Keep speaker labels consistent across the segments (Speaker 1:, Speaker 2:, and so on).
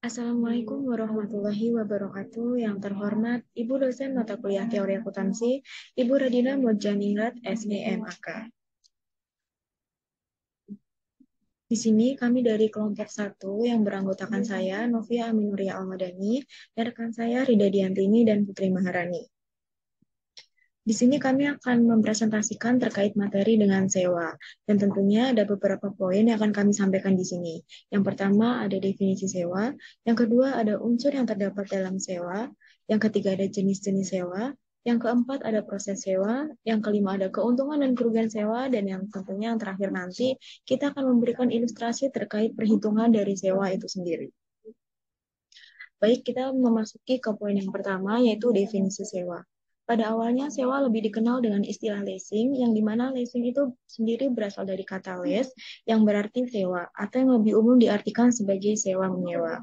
Speaker 1: Assalamualaikum warahmatullahi wabarakatuh. Yang terhormat Ibu dosen mata kuliah Teori Akuntansi, Ibu Radina Murjaningrat, SEMAK. Di sini kami dari kelompok 1 yang beranggotakan saya, Novia Aminuria Almadani, dan rekan saya Rida Diantini dan Putri Maharani. Di sini kami akan mempresentasikan terkait materi dengan sewa, dan tentunya ada beberapa poin yang akan kami sampaikan di sini. Yang pertama ada definisi sewa, yang kedua ada unsur yang terdapat dalam sewa, yang ketiga ada jenis-jenis sewa, yang keempat ada proses sewa, yang kelima ada keuntungan dan kerugian sewa, dan yang tentunya yang terakhir nanti kita akan memberikan ilustrasi terkait perhitungan dari sewa itu sendiri. Baik, kita memasuki ke poin yang pertama, yaitu definisi sewa. Pada awalnya, sewa lebih dikenal dengan istilah leasing, yang dimana leasing itu sendiri berasal dari kata les, yang berarti sewa, atau yang lebih umum diartikan sebagai sewa menyewa.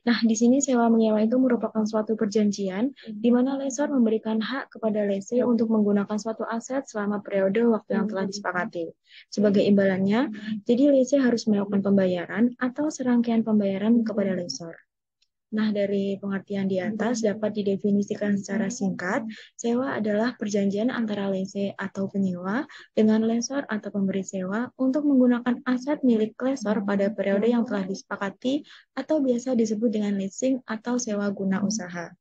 Speaker 1: Nah, di sini sewa menyewa itu merupakan suatu perjanjian, di mana lessor memberikan hak kepada lessee untuk menggunakan suatu aset selama periode waktu yang telah disepakati. Sebagai imbalannya, jadi lessee harus melakukan pembayaran atau serangkaian pembayaran kepada lessor. Nah, dari pengertian di atas dapat didefinisikan secara singkat, sewa adalah perjanjian antara lessee atau penyewa dengan lessor atau pemberi sewa untuk menggunakan aset milik lessor pada periode yang telah disepakati atau biasa disebut dengan leasing atau sewa guna usaha.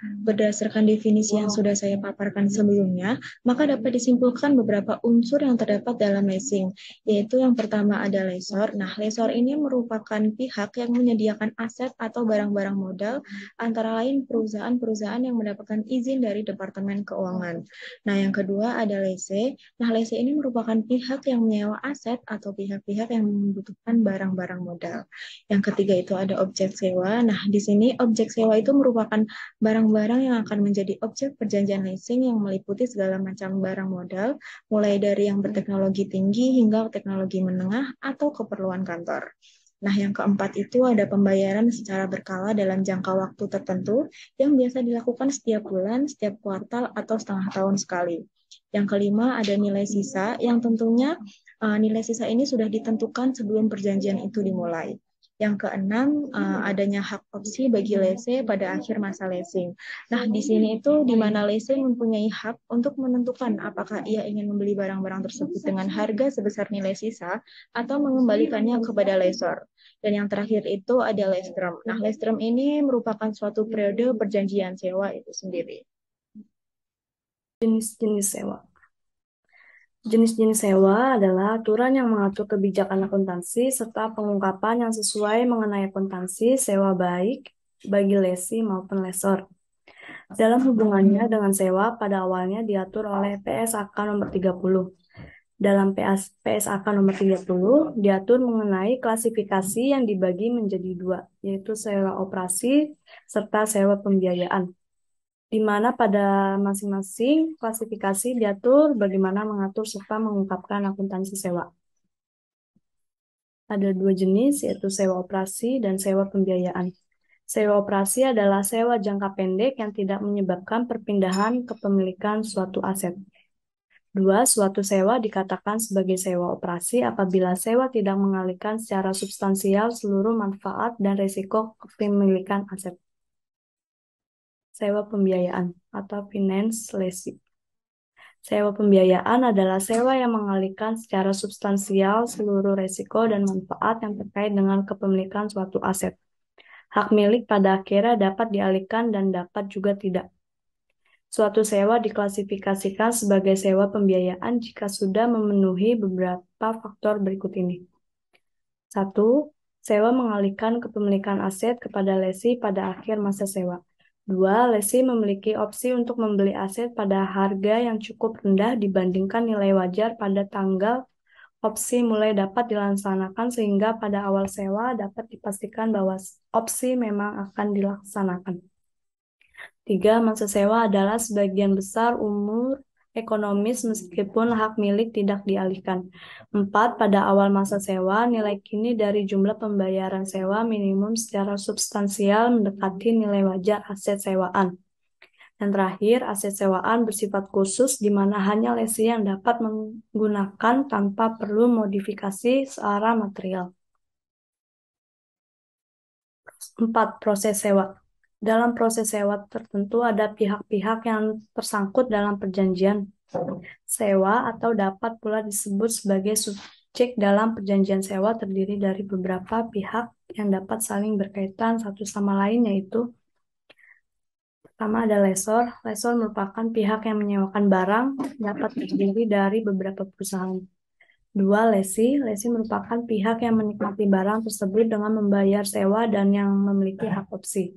Speaker 1: Berdasarkan definisi yang sudah saya paparkan sebelumnya, maka dapat disimpulkan beberapa unsur yang terdapat dalam leasing, yaitu yang pertama ada lessor. Nah, lessor ini merupakan pihak yang menyediakan aset atau barang-barang modal, antara lain perusahaan-perusahaan yang mendapatkan izin dari Departemen Keuangan. Nah, yang kedua ada lessee. Nah, lessee ini merupakan pihak yang menyewa aset atau pihak-pihak yang membutuhkan barang-barang modal. Yang ketiga itu ada objek sewa. Nah, di sini objek sewa itu merupakan barang-barang yang akan menjadi objek perjanjian leasing yang meliputi segala macam barang modal, mulai dari yang berteknologi tinggi hingga teknologi menengah atau keperluan kantor. Nah, yang keempat itu ada pembayaran secara berkala dalam jangka waktu tertentu yang biasa dilakukan setiap bulan, setiap kuartal, atau setengah tahun sekali. Yang kelima ada nilai sisa yang tentunya nilai sisa ini sudah ditentukan sebelum perjanjian itu dimulai. Yang keenam, adanya hak opsi bagi lessee pada akhir masa leasing. Nah, di sini itu di mana lessee mempunyai hak untuk menentukan apakah ia ingin membeli barang-barang tersebut dengan harga sebesar nilai sisa atau mengembalikannya kepada lessor. Dan yang terakhir itu ada lease term. Nah, lease term ini merupakan suatu periode perjanjian sewa itu sendiri.
Speaker 2: Jenis-jenis sewa. Jenis-jenis sewa adalah aturan yang mengatur kebijakan akuntansi serta pengungkapan yang sesuai mengenai akuntansi sewa baik bagi lessee maupun lessor. Dalam hubungannya dengan sewa pada awalnya diatur oleh PSAK nomor 30. Dalam PSAK nomor 30 diatur mengenai klasifikasi yang dibagi menjadi dua, yaitu sewa operasi serta sewa pembiayaan, di mana pada masing-masing klasifikasi diatur bagaimana mengatur serta mengungkapkan akuntansi sewa. Ada dua jenis, yaitu sewa operasi dan sewa pembiayaan. Sewa operasi adalah sewa jangka pendek yang tidak menyebabkan perpindahan kepemilikan suatu aset. Dua, suatu sewa dikatakan sebagai sewa operasi apabila sewa tidak mengalihkan secara substansial seluruh manfaat dan risiko kepemilikan aset. Sewa pembiayaan atau finance leasing. Sewa pembiayaan adalah sewa yang mengalihkan secara substansial seluruh risiko dan manfaat yang terkait dengan kepemilikan suatu aset. Hak milik pada akhirnya dapat dialihkan dan dapat juga tidak. Suatu sewa diklasifikasikan sebagai sewa pembiayaan jika sudah memenuhi beberapa faktor berikut ini. 1. Sewa mengalihkan kepemilikan aset kepada lessee pada akhir masa sewa. 2. Lessee memiliki opsi untuk membeli aset pada harga yang cukup rendah dibandingkan nilai wajar pada tanggal opsi mulai dapat dilaksanakan sehingga pada awal sewa dapat dipastikan bahwa opsi memang akan dilaksanakan. 3. Masa sewa adalah sebagian besar umur ekonomis meskipun hak milik tidak dialihkan. 4. Pada awal masa sewa, nilai kini dari jumlah pembayaran sewa minimum secara substansial mendekati nilai wajar aset sewaan. Dan terakhir, aset sewaan bersifat khusus di mana hanya lessee yang dapat menggunakan tanpa perlu modifikasi secara material. 4. Proses sewa. Dalam proses sewa tertentu ada pihak-pihak yang tersangkut dalam perjanjian sewa atau dapat pula disebut sebagai subjek dalam perjanjian sewa terdiri dari beberapa pihak yang dapat saling berkaitan satu sama lain yaitu pertama ada lesor. Lesor merupakan pihak yang menyewakan barang dapat terdiri dari beberapa perusahaan. 2. Lesi. Lesi merupakan pihak yang menikmati barang tersebut dengan membayar sewa dan yang memiliki hak opsi.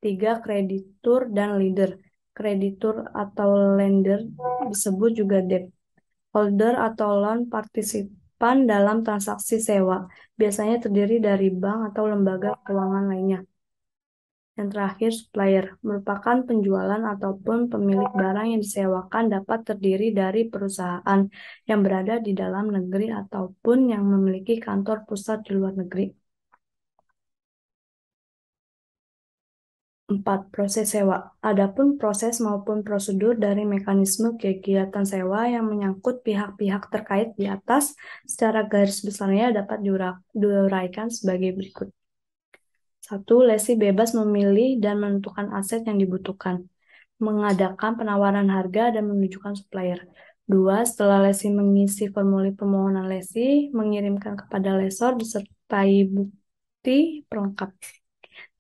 Speaker 2: 3. Kreditur dan lender. Kreditur atau lender disebut juga debt holder atau loan partisipan dalam transaksi sewa. Biasanya terdiri dari bank atau lembaga keuangan lainnya. Yang terakhir, supplier merupakan penjualan ataupun pemilik barang yang disewakan dapat terdiri dari perusahaan yang berada di dalam negeri ataupun yang memiliki kantor pusat di luar negeri. 4. Proses sewa. Adapun proses maupun prosedur dari mekanisme kegiatan sewa yang menyangkut pihak-pihak terkait di atas secara garis besarnya dapat diuraikan sebagai berikut. 1. Lesi bebas memilih dan menentukan aset yang dibutuhkan. Mengadakan penawaran harga dan menunjukkan supplier. 2. Setelah lesi mengisi formulir permohonan lesi, mengirimkan kepada lesor disertai bukti pelengkap.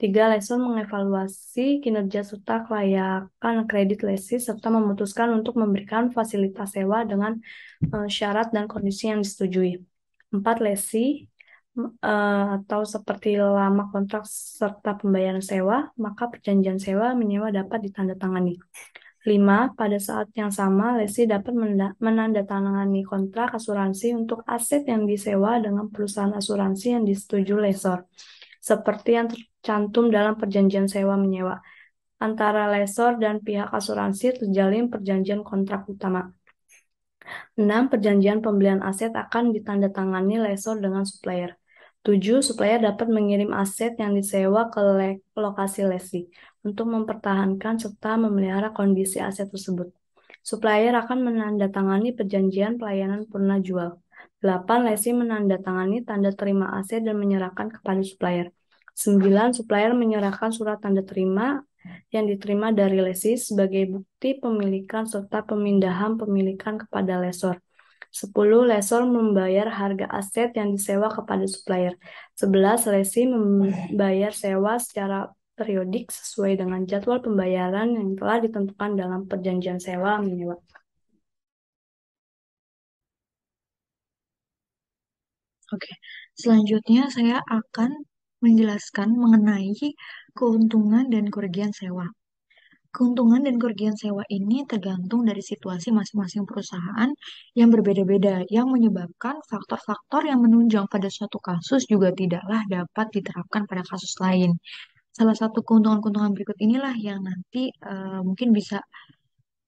Speaker 2: 3. Lesor mengevaluasi kinerja serta kelayakan kredit lesi serta memutuskan untuk memberikan fasilitas sewa dengan syarat dan kondisi yang disetujui. 4. Lesi atau seperti lama kontrak serta pembayaran sewa, maka perjanjian sewa menyewa dapat ditandatangani. 5. Pada saat yang sama, lesi dapat menandatangani kontrak asuransi untuk aset yang disewa dengan perusahaan asuransi yang disetujui lesor, seperti yang tercantum dalam perjanjian sewa menyewa. Antara lesor dan pihak asuransi terjalin perjanjian kontrak utama. 6. Perjanjian pembelian aset akan ditandatangani lesor dengan supplier. 7. Supplier dapat mengirim aset yang disewa ke lokasi lesi untuk mempertahankan serta memelihara kondisi aset tersebut. Supplier akan menandatangani perjanjian pelayanan purna jual. 8. Lesi menandatangani tanda terima aset dan menyerahkan kepada supplier. 9. Supplier menyerahkan surat tanda terima yang diterima dari lesi sebagai bukti pemilikan serta pemindahan pemilikan kepada lesor. 10. Lesor membayar harga aset yang disewa kepada supplier. 11. Lesi membayar sewa secara periodik sesuai dengan jadwal pembayaran yang telah ditentukan dalam perjanjian sewa menyewa.
Speaker 1: Oke, selanjutnya saya akan menjelaskan mengenai keuntungan dan kerugian sewa. Keuntungan dan kerugian sewa ini tergantung dari situasi masing-masing perusahaan yang berbeda-beda, yang menyebabkan faktor-faktor yang menunjang pada suatu kasus juga tidaklah dapat diterapkan pada kasus lain. Salah satu keuntungan-keuntungan berikut inilah yang nanti mungkin bisa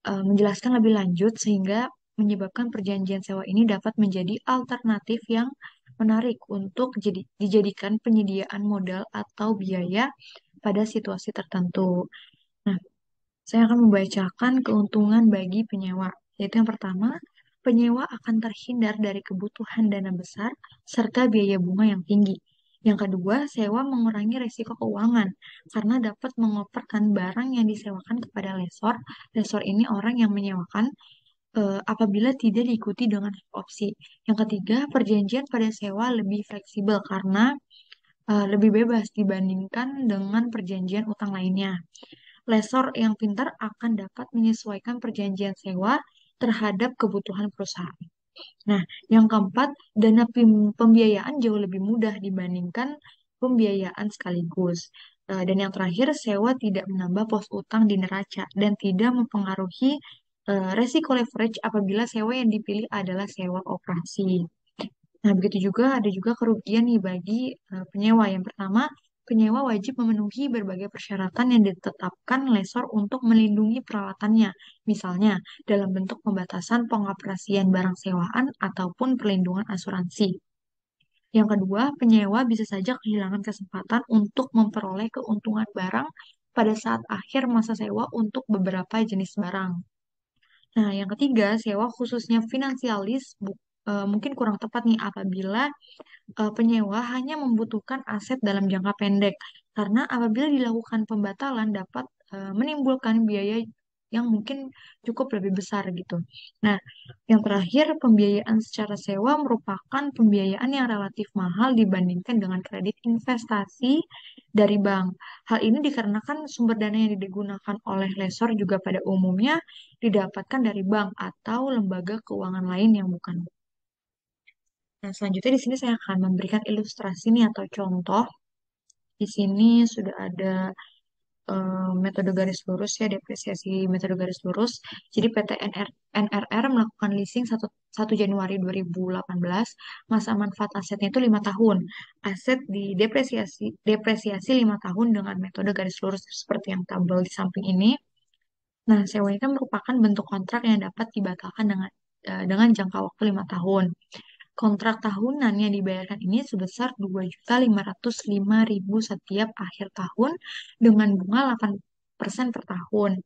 Speaker 1: menjelaskan lebih lanjut sehingga menyebabkan perjanjian sewa ini dapat menjadi alternatif yang menarik untuk dijadikan penyediaan modal atau biaya pada situasi tertentu. Nah, saya akan membacakan keuntungan bagi penyewa, yaitu yang pertama, penyewa akan terhindar dari kebutuhan dana besar serta biaya bunga yang tinggi. Yang kedua, sewa mengurangi risiko keuangan karena dapat mengoperkan barang yang disewakan kepada lesor. Lesor ini orang yang menyewakan apabila tidak diikuti dengan opsi. Yang ketiga, perjanjian pada sewa lebih fleksibel karena lebih bebas dibandingkan dengan perjanjian utang lainnya. Lesor yang pintar akan dapat menyesuaikan perjanjian sewa terhadap kebutuhan perusahaan. Nah, yang keempat, dana pembiayaan jauh lebih mudah dibandingkan pembiayaan sekaligus. Dan yang terakhir, sewa tidak menambah pos utang di neraca dan tidak mempengaruhi resiko leverage apabila sewa yang dipilih adalah sewa operasi. Nah, begitu juga ada juga kerugian nih bagi penyewa. Yang pertama, penyewa wajib memenuhi berbagai persyaratan yang ditetapkan lesor untuk melindungi peralatannya. Misalnya, dalam bentuk pembatasan pengoperasian barang sewaan ataupun perlindungan asuransi. Yang kedua, penyewa bisa saja kehilangan kesempatan untuk memperoleh keuntungan barang pada saat akhir masa sewa untuk beberapa jenis barang. Nah, yang ketiga, sewa khususnya finansialis mungkin kurang tepat nih apabila penyewa hanya membutuhkan aset dalam jangka pendek Karena apabila dilakukan pembatalan dapat menimbulkan biaya yang mungkin cukup lebih besar gitu. Nah, yang terakhir, pembiayaan secara sewa merupakan pembiayaan yang relatif mahal dibandingkan dengan kredit investasi dari bank. Hal ini dikarenakan sumber dana yang digunakan oleh lessor juga pada umumnya didapatkan dari bank atau lembaga keuangan lain yang bukan bank. Nah, selanjutnya di sini saya akan memberikan ilustrasi nih atau contoh. Di sini sudah ada metode garis lurus ya, depresiasi metode garis lurus. Jadi PT NRR melakukan leasing 1 Januari 2018, masa manfaat asetnya itu 5 tahun. Aset depresiasi 5 tahun dengan metode garis lurus seperti yang tabel di samping ini. Nah, sewa itu merupakan bentuk kontrak yang dapat dibatalkan dengan jangka waktu 5 tahun. Kontrak tahunan yang dibayarkan ini sebesar 2.505.000 setiap akhir tahun dengan bunga 8% per tahun.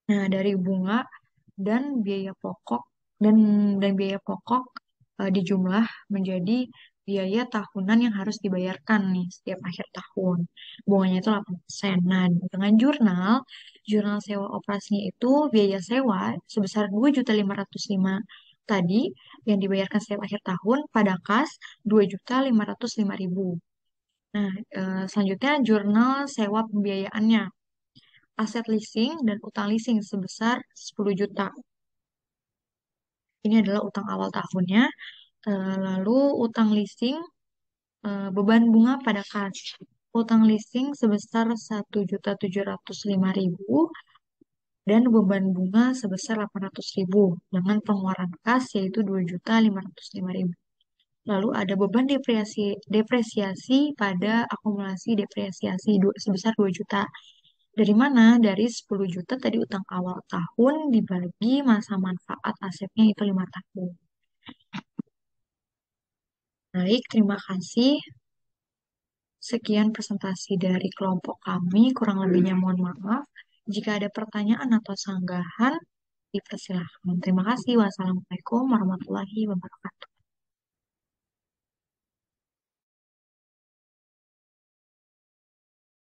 Speaker 1: Nah, dari bunga dan biaya pokok dan biaya pokok dijumlah menjadi biaya tahunan yang harus dibayarkan nih setiap akhir tahun. Bunganya itu 8%. Nah, dengan jurnal sewa operasinya itu biaya sewa sebesar 2.505 tadi yang dibayarkan setiap akhir tahun pada kas 2.505.000. Nah, selanjutnya jurnal sewa pembiayaannya. Aset leasing dan utang leasing sebesar 10 juta. Ini adalah utang awal tahunnya. Lalu utang leasing, beban bunga pada kas. Utang leasing sebesar 1.705.000 dan beban bunga sebesar 800.000 dengan pengeluaran kas yaitu 2.505.000. Lalu ada beban depresiasi pada akumulasi depresiasi sebesar 2 juta. Dari mana? Dari 10 juta tadi utang awal tahun dibagi masa manfaat asetnya itu 5 tahun. Baik, terima kasih. Sekian presentasi dari kelompok kami. Kurang lebihnya mohon maaf. Jika ada pertanyaan atau sanggahan, dipersilahkan. Terima kasih. Wassalamualaikum warahmatullahi wabarakatuh.